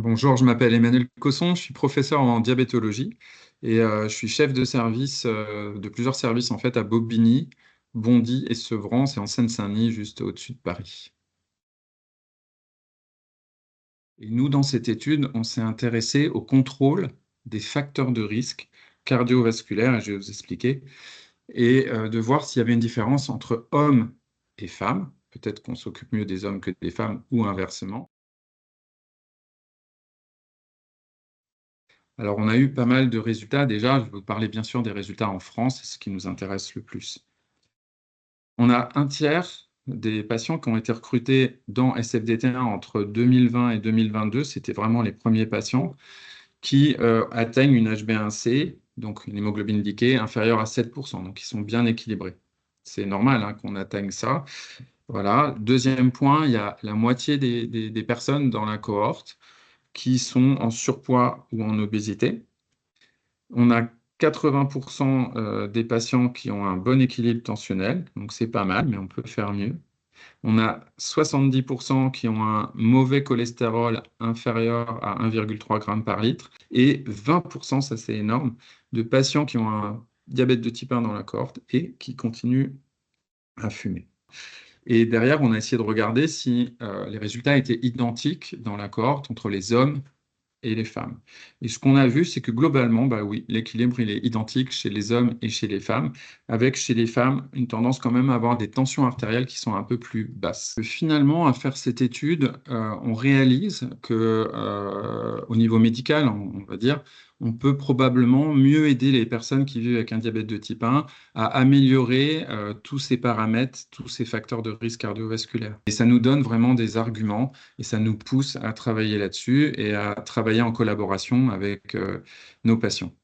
Bonjour, je m'appelle Emmanuel Cosson, je suis professeur en diabétologie et je suis chef de service de plusieurs services en fait à Bobigny, Bondy et Sevran, c'est en Seine-Saint-Denis, juste au-dessus de Paris. Et nous, dans cette étude, on s'est intéressé au contrôle des facteurs de risque cardiovasculaires, et je vais vous expliquer, et de voir s'il y avait une différence entre hommes et femmes. Peut-être qu'on s'occupe mieux des hommes que des femmes ou inversement. Alors, on a eu pas mal de résultats. Déjà, je vais vous parler bien sûr des résultats en France, c'est ce qui nous intéresse le plus. On a un tiers des patients qui ont été recrutés dans SFDT1 entre 2020 et 2022, c'était vraiment les premiers patients, qui atteignent une HbA1c, donc une hémoglobine glyquée, inférieure à 7%, donc ils sont bien équilibrés. C'est normal hein, qu'on atteigne ça. Voilà. Deuxième point, il y a la moitié des personnes dans la cohorte qui sont en surpoids ou en obésité. On a 80% des patients qui ont un bon équilibre tensionnel, donc c'est pas mal, mais on peut faire mieux. On a 70% qui ont un mauvais cholestérol inférieur à 1,3 g par litre et 20%, ça c'est énorme, de patients qui ont un diabète de type 1 dans la cohorte et qui continuent à fumer. Et derrière, on a essayé de regarder si les résultats étaient identiques dans la cohorte entre les hommes et les femmes. Et ce qu'on a vu, c'est que globalement, bah oui, l'équilibre il est identique chez les hommes et chez les femmes, avec chez les femmes une tendance quand même à avoir des tensions artérielles qui sont un peu plus basses. Finalement, à faire cette étude, on réalise que au niveau médical, on va dire, on peut probablement mieux aider les personnes qui vivent avec un diabète de type 1 à améliorer tous ces paramètres, tous ces facteurs de risque cardiovasculaire. Et ça nous donne vraiment des arguments et ça nous pousse à travailler là-dessus et à travailler en collaboration avec nos patients.